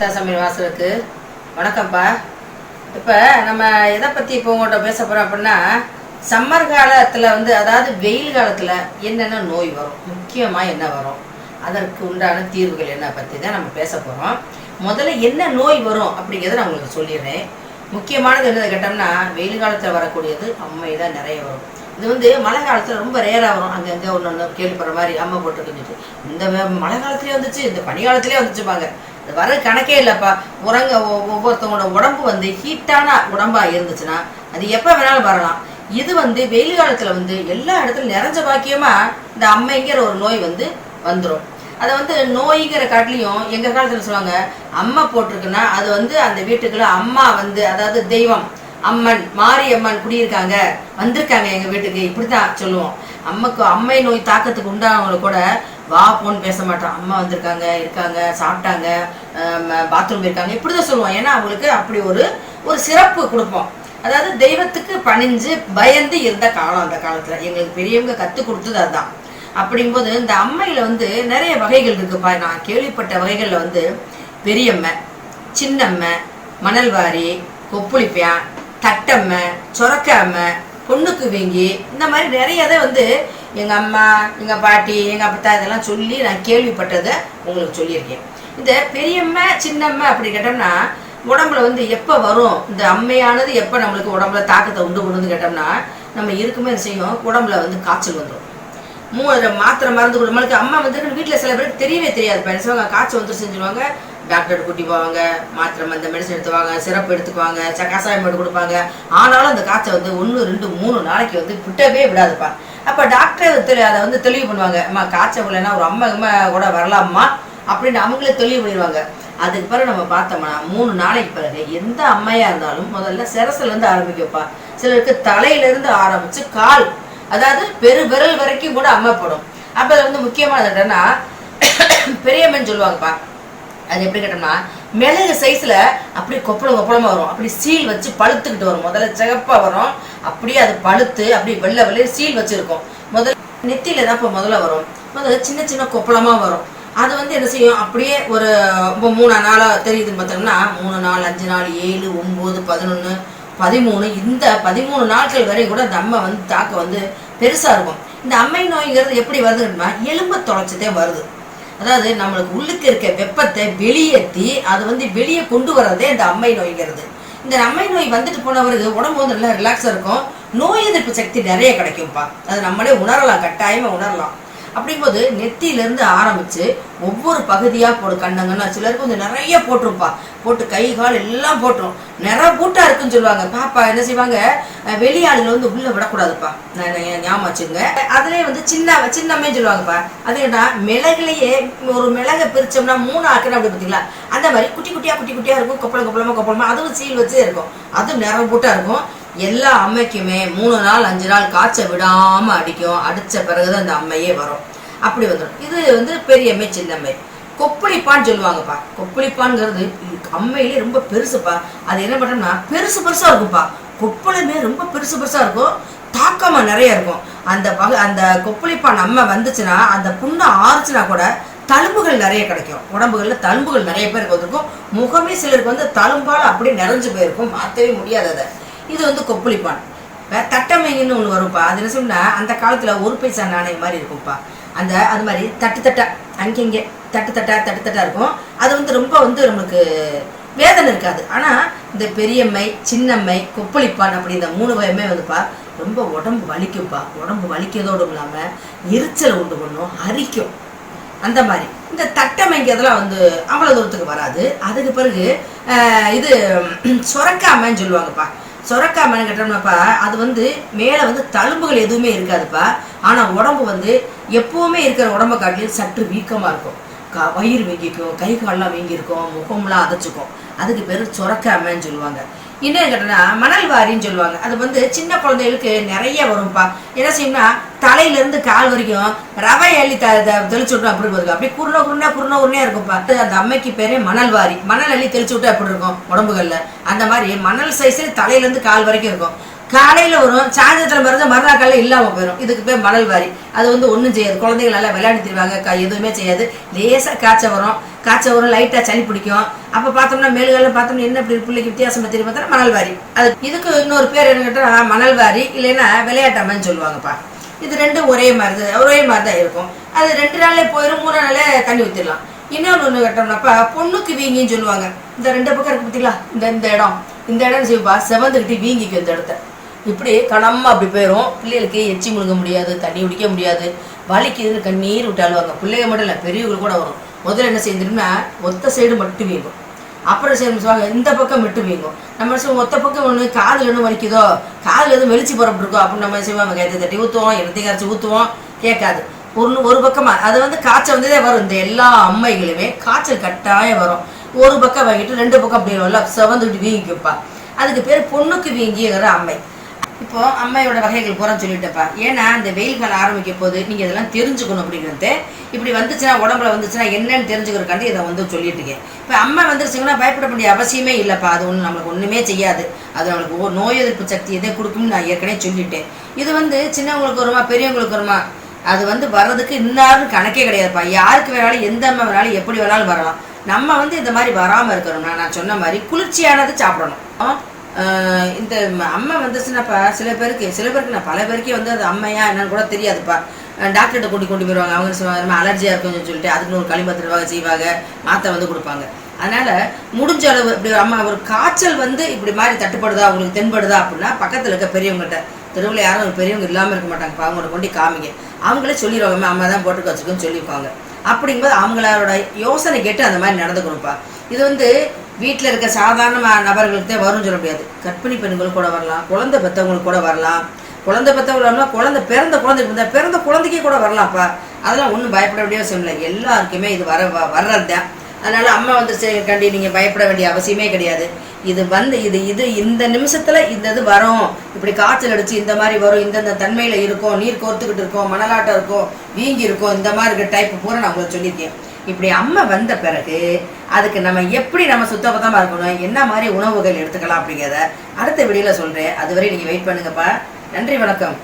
அத்தா சமையல் வாசலுக்கு வணக்கம்ப்பா. இப்போ நம்ம எதை பற்றி இப்போ உங்கள்கிட்ட பேச போகிறோம் அப்படின்னா, சம்மர் காலத்தில் அதாவது வெயில் காலத்தில் என்னென்ன நோய் வரும், முக்கியமாக என்ன வரும், அதற்கு உண்டான தீர்வுகள் என்ன பற்றி தான் நம்ம பேச போகிறோம். முதல்ல என்ன நோய் வரும் அப்படிங்கிறத நான் உங்களுக்கு சொல்லிடுறேன். முக்கியமானது என்னது கேட்டோம்னா, வெயில் காலத்தில் வரக்கூடியது அம்மை தான் நிறைய வரும். இது மழை காலத்தில் ரொம்ப ரேராக வரும். அங்கங்கே ஒன்று கேள்விப்படுற மாதிரி அம்மை போட்டுருக்குன்னு இந்த மழை காலத்துலேயே வந்துச்சு, இந்த பனி காலத்துலேயே வந்துச்சுப்பாங்க. அது வர கணக்கே இல்லைப்பா. ஒவ்வொருத்தவங்களோட உடம்பு ஹீட்டான உடம்பாக இருந்துச்சுன்னா அது எப்போ வேணாலும் வரலாம். இது வெயில் காலத்தில் எல்லா இடத்துலையும் நிறைஞ்ச பாக்கியமாக இந்த அம்மைங்கிற ஒரு நோய் வந்துடும். அதை நோய்ங்கிற காட்டிலையும் எங்கள் காலத்தில் சொல்லுவாங்க, அம்மை போட்டிருக்குன்னா அது அந்த வீட்டுக்குள்ள அம்மா அதாவது தெய்வம், அம்மன், மாரியம்மன் குடியிருக்காங்க, வந்திருக்காங்க எங்கள் வீட்டுக்கு, இப்படி தான் சொல்லுவோம். அம்மை நோய் தாக்கத்துக்கு உண்டானவங்களுக்கு கூட வா போன்னு பேச மாட்டோம். அம்மா வந்திருக்காங்க, இருக்காங்க, சாப்பிட்டாங்க, பாத்ரூம் இருக்காங்க, இப்படி தான் சொல்லுவோம். ஏன்னா அவங்களுக்கு அப்படி ஒரு சிறப்பு கொடுப்போம். அதாவது தெய்வத்துக்கு பணிஞ்சு பயந்து இருந்த காலம் அந்த காலத்தில் எங்களுக்கு பெரியவங்க கற்றுக் கொடுத்தது அதுதான். அப்படிங்கும்போது இந்த அம்மையில் நிறைய வகைகள் இருக்குப்பா. நான் கேள்விப்பட்ட வகைகளில் பெரியம்மை, சின்னம்மை, மணல்வாரி, கொப்புளிப்பியான், தட்டம்மை, சொரக்காம்மை, பொண்ணுக்கு வீங்கி, இந்த மாதிரி நிறையதை எங்கள் அம்மா, எங்கள் பாட்டி, எங்கள் அப்பத்தா இதெல்லாம் சொல்லி நான் கேள்விப்பட்டதை உங்களுக்கு சொல்லியிருக்கேன். இந்த பெரியம்மை சின்னம்மை அப்படி கேட்டோம்னா உடம்புல எப்போ வரும், இந்த அம்மையானது எப்போ நம்மளுக்கு உடம்புல தாக்கத்தை உண்டு பண்ணுன்னு கேட்டோம்னா, நம்ம இருக்குமே செய்யும் உடம்புல காய்ச்சல் வந்துடும். மாத்திரை மருந்து நம்மளுக்கு அம்மா வீட்டில் சில பேருக்கு தெரியவே தெரியாது. பேசுவாங்க, காய்ச்சல் செஞ்சுருவாங்க, டாக்டர் கூட்டி போவாங்க, மாத்திரை மருந்து மெடிசன் எடுத்துவாங்க, சிறப்பு எடுத்துக்குவாங்க, கசாயம் போட்டு கொடுப்பாங்க. ஆனாலும் அந்த காய்ச்சல் 1, 2, 3 நாளைக்கு விட்டவே விடாதுப்பா. அப்போ டாக்டர் அதை தெளிவு பண்ணுவாங்க, அம்மா காய்ச்சல் இல்லைன்னா ஒரு அம்மா கூட வரலாமா அப்படின்னு அவங்களே தெளிவு பண்ணிடுவாங்க. அதுக்கு பிறகு நம்ம பார்த்தோம்னா 3 நாளைக்கு பிறகு எந்த அம்மையாக இருந்தாலும் முதல்ல சிரசிலேருந்து ஆரம்பிக்கப்பா. சிலருக்கு தலையிலேருந்து ஆரம்பித்து கால், அதாவது விரல் வரைக்கும் கூட அம்மைப்படும். அப்போ அதில் முக்கியமானது என்னன்னா பெரியம்மன் சொல்லுவாங்கப்பா. அது எப்படி கேட்டோம்னா, மிளகு சைஸில் அப்படி கொப்பளமாக வரும், அப்படி சீல் வச்சு பழுத்துக்கிட்டு வரும். முதல்ல சிகப்பாக வரும், அப்படியே அது பழுத்து அப்படி வெள்ளை சீல் வச்சுருக்கும். முதல்ல நெத்தியில் தான் இப்போ முதல்ல வரும். முதல்ல சின்ன சின்ன கொப்பளமாக வரும். அது என்ன செய்யும், அப்படியே ஒரு 3 நாளாக தெரியுதுன்னு பார்த்தோம்னா 3 நாள், 5 நாள், 7, 9, 11, 13, இந்த 13 நாட்கள் வரை கூட அந்த அம்மை தாக்கம் பெருசாக இருக்கும். இந்த அம்மை நோய்ங்கிறது எப்படி வருதுன்னா, எலும்பை தொலைச்சதே வருது. அதாவது நம்மளுக்கு உள்ளுக்கு இருக்க வெப்பத்தை வெளியேற்றி அது வெளியே கொண்டு வர்றதே இந்த அம்மை நோய்ங்கிறது. இந்த அம்மை நோய் போனவருக்கு உடம்பு நல்லா ரிலாக்ஸாக இருக்கும், நோய் எதிர்ப்பு சக்தி நிறைய கிடைக்கும்ப்பா. அது நம்மளே உணரலாம், கட்டாயமாக உணரலாம். அப்படிங்கும்போது நெத்தியிலேருந்து ஆரம்பித்து ஒவ்வொரு பகுதியாக போடு. கண்ணங்கன்னா சிலருக்கு நிறைய போட்டிருப்பா, போட்டு கை கால் எல்லாம் போட்டுரும், பூட்டா இருக்குன்னு சொல்லுவாங்க. பாப்பா என்ன செய்வாங்க, வெளியாளுகள் உள்ளே விடக்கூடாதுப்பா, ஞாபகம் வச்சுங்க. அதுலேயே சின்னம்மே சொல்லுவாங்கப்பா. அது என்ன, மிளகுலையே ஒரு மிளகை பிரித்தோம்னா 3 ஆக்கணும் அப்படி பார்த்தீங்களா, அந்த மாதிரி குட்டி குட்டியாக இருக்கும், கொப்பளமாக அதுவும் சீல் வச்சே இருக்கும், அதுவும் பூட்டா இருக்கும். எல்லா அம்மைக்குமே 3 நாள் 5 நாள் காய்ச்ச விடாமல் அடிக்கும். அடித்த பிறகுதான் அந்த அம்மையே வரும். அப்படி வந்துடும். இது பெரியம்மை, சின்னம்மை. கொப்புளிப்பான்னு சொல்லுவாங்கப்பா. கொப்புளிப்பான்ங்கிறது அம்மையிலே ரொம்ப பெருசுப்பா. அது என்ன பண்ணோம்னா பெருசாக இருக்கும்ப்பா. கொப்பளமே ரொம்ப பெருசாக இருக்கும், தாக்கமாக நிறைய இருக்கும். அந்த கொப்புளிப்பான் அம்மை வந்துச்சுன்னா அந்த புண்ணை ஆறுச்சுன்னா கூட தழும்புகள் நிறைய கிடைக்கும். உடம்புகளில் தழும்புகள் நிறைய பேருக்கு வந்திருக்கும். முகமே சிலருக்கு தழும்பால் அப்படியே நிறைஞ்சு போயிருக்கும், மாற்றவே முடியாது. அதை இது கொப்புளிப்பான். தட்டமைங்கன்னு ஒன்று வரும்ப்பா. அது என்ன சொன்னா, அந்த காலத்தில் 1 பைசா நாணயம் மாதிரி இருக்கும்ப்பா. அது மாதிரி தட்டு அங்கங்கே தட்டு இருக்கும். அது ரொம்ப நம்மளுக்கு வேதனை இருக்காது. ஆனால் இந்த பெரியம்மை, சின்னம்மை, கொப்புளிப்பான் அப்படி இந்த 3 வகையுமே ரொம்ப உடம்பு வலிக்கும்ப்பா. உடம்பு வலிக்கிறதோடு இல்லாமல் எரிச்சலை உண்டு பண்ணும், அரிக்கும். அந்த மாதிரி இந்த தட்டமைங்க அதெல்லாம் அவ்வளோ தூரத்துக்கு வராது. அதுக்கு பிறகு இது சொரக்காமைன்னு சொல்லுவாங்கப்பா. சொரக்காமன்னு கேட்டோம்னாப்பா, அது மேலே தழும்புகள் எதுவுமே இருக்காதுப்பா. ஆனால் உடம்பு எப்போவுமே இருக்கிற உடம்பை காட்டிலும் சற்று வீக்கமாக இருக்கும். வயிறு வீங்கிக்கும், கை கால்லாம் வீங்கியிருக்கும், முகம்லாம் அதைச்சிக்கும். அதுக்கு பேர் சொரக்காமைன்னு சொல்லுவாங்க. இன்னும் கேட்டோம்னா மணல்வாரின்னு சொல்லுவாங்க. அது சின்ன குழந்தைகளுக்கு நிறைய வரும்ப்பா. என்ன செய்யணும்னா, தலையிலேருந்து கால் வரைக்கும் ரவை அள்ளி தெளிச்சு விட்டோம், அப்படி போதும், அப்படியே குருணா இருக்கும்ப்பா. அந்த அம்மைக்கு பேரே மணல்வாரி. மணல் அள்ளி தெளிச்சு விட்டா எப்படி இருக்கும் உடம்புகளில், அந்த மாதிரி மணல் சைஸில் தலையிலேருந்து கால் வரைக்கும் இருக்கும். காலையில் வரும், சாயந்தரத்தில் மருந்து மறுநாள் காலையில் இல்லாமல் போயிடும். இதுக்கு பேர் மணல் வாரி. அது வந்து ஒன்றும் செய்யாது, குழந்தைகள் நல்லா விளையாடி தருவாங்க, எதுவுமே செய்யாது. லேசாக காய்ச்சல் வரும், லைட்டாக சளி பிடிக்கும். அப்போ பார்த்தோம்னா மேலுகாலம் பார்த்தோம்னா என்ன இப்படி பிள்ளைக்கு வித்தியாசம் தெரியும் பார்த்தா மணல் வாரி. அது இதுக்கு இன்னொரு பேர் என்ன கேட்டால் மணல் வாரி, இல்லைன்னா விளையாட்டம்மன்னு சொல்லுவாங்கப்பா. இது ரெண்டும் ஒரே மாதிரி தான் இருக்கும். அது 2 நாளே போயிடும், 3 நாளே தண்ணி ஊற்றிடலாம். இன்னொன்று கேட்டோம்னாப்பா பொண்ணுக்கு வீங்கின்னு சொல்லுவாங்க. இந்த 2 பக்கம் இருக்கு பார்த்தீங்களா, இந்த இடம் செய்வா செவந்துக்கிட்டு வீங்கிக்கும். இந்த இடத்த இப்படி கணமாக அப்படி போயிடும். பிள்ளைகளுக்கு எச்சி முழுங்க முடியாது, தண்ணி குடிக்க முடியாது, வலிக்குதுன்னு கண்ணீர் விட்டு அழுவாங்க. பிள்ளைங்க மட்டும் இல்லை, பெரியவங்களுக்கு கூட வரும். முதல்ல என்ன செய்யணும்னா ஒத்த சைடு மட்டும் வீங்கும், அப்புறம் செய்வாங்க இந்த பக்கம் மட்டும் வீங்கும். நம்ம ஒத்த பக்கம் ஒன்று காதில் ஒன்று வலிக்குதோ, காதில் எதுவும் வெளிச்சு புறப்பட்டுருக்கோ அப்படின்னு நம்ம செய்வாங்க. கைத்தை தட்டி ஊற்றுவோம், இடத்தை கரைச்சி ஊற்றுவோம், கேட்காது. ஒரு பக்கமாக அது வந்து காய்ச்சல் வந்ததே வரும். இந்த எல்லா அம்மைகளுமே காய்ச்சல் கட்டாயம் வரும். ஒரு பக்கம் வாங்கிட்டு 2 பக்கம் அப்படி வரும்ல, செவந்துக்கிட்டு வீங்கிக்குப்பா. அதுக்கு பேர் பொண்ணுக்கு வீங்கிங்கிற அம்மை. இப்போ அம்மையோட வகைகள் பூரா சொல்லிட்டப்பா. ஏன்னா இந்த வெயில் காலம் ஆரம்பிக்க போது நீங்கள் இதெல்லாம் தெரிஞ்சுக்கணும். அப்படிங்கிறது இப்படி வந்துச்சுன்னா உடம்புல வந்துச்சுன்னா என்னன்னு தெரிஞ்சுக்கிறக்காண்டி இதை வந்து சொல்லிட்டு இருக்கேன். இப்போ அம்மா வந்துருச்சுங்கன்னா பயப்பட வேண்டிய அவசியமே இல்லைப்பா. அது நம்மளுக்கு ஒன்றுமே செய்யாது. அது நம்மளுக்கு நோய் எதிர்ப்பு சக்தி எதை கொடுக்கும்னு நான் ஏற்கனவே சொல்லிட்டேன். இது வந்து சின்னவங்களுக்கு வருமா பெரியவங்களுக்கு வருமா, அது வந்து வர்றதுக்கு இன்னாரும் கணக்கே கிடையாதுப்பா. யாருக்கு வேணாலும் எந்த அம்மா வேணாலும் எப்படி வேணாலும் வரலாம். நம்ம வந்து இந்த மாதிரி வராமல் இருக்கணும்னா நான் சொன்ன மாதிரி குளிர்ச்சியானது சாப்பிடணும். இந்த அம்மை வந்துச்சுன்னாப்பா சில பேருக்கு நான் பல பேருக்கே வந்து அது அம்மையா என்னன்னு கூட தெரியாதுப்பா. டாக்டர்கிட்ட கொண்டு போயிடுவாங்க. அவங்க அலர்ஜியாக இருக்குன்னு சொல்லிட்டு அதுக்குன்னு ஒரு களிமத்துருவாங்க, செய்வாங்க, மாத்திரை வந்து கொடுப்பாங்க. அதனால் முடிஞ்ச அளவு இப்படி அம்மா ஒரு காய்ச்சல் வந்து இப்படி மாதிரி தட்டுப்படுதா, அவங்களுக்கு தென்படுதா அப்படின்னா பக்கத்தில் இருக்க பெரியவங்ககிட்ட, தெருவில் யாரும் ஒரு பெரியவங்க இல்லாமல் இருக்க மாட்டாங்கப்பா, அவங்கள்ட்ட கொண்டு காமிங்க. அவங்களே சொல்லிடுவாங்க, அம்மா தான் போட்டுக்க வச்சுக்கோன்னு சொல்லியிருப்பாங்க. அப்படிங்கும்போது அவங்களோட யோசனை கேட்டு அந்த மாதிரி நடந்துக்கணும்ப்பா. இது வந்து வீட்டில் இருக்க சாதாரண நபர்களுக்கு தான் வரும்னு சொல்ல முடியாது. கர்ப்பிணி பெண்களுக்கு கூட வரலாம், குழந்தை பெற்றவங்களுக்கு கூட வரலாம். குழந்தை பெற்றவங்களா பிறந்த குழந்தைக்கே கூட வரலாம்ப்பா. அதெல்லாம் ஒன்றும் பயப்பட வேண்டிய அவசியம் இல்லை. எல்லாருக்குமே இது வர்றது தான். அதனால அம்மா வந்து கண்டி நீங்கள் பயப்பட வேண்டிய அவசியமே கிடையாது. இது வந்து இது இந்த நிமிஷத்தில் இந்த இது வரும், இப்படி காய்ச்சல் அடிச்சு இந்த மாதிரி வரும், இந்தந்த தன்மையில் இருக்கும், நீர் கோர்த்துக்கிட்டு இருக்கும், மணலாட்டம் இருக்கும், வீங்கி இருக்கும், இந்த மாதிரி இருக்க டைப்பு பூரா நான் உங்களுக்கு சொல்லியிருக்கேன். இப்படி அம்மா வந்த பிறகு அதுக்கு நம்ம எப்படி நம்ம சுத்தபத்தமாக இருக்கணும், என்ன மாதிரி உணவுகள் எடுத்துக்கலாம் அப்படிங்கிறத அடுத்த வீடியோவில் சொல்கிறேன். அதுவரை நீங்கள் வெயிட் பண்ணுங்கப்பா. நன்றி, வணக்கம்.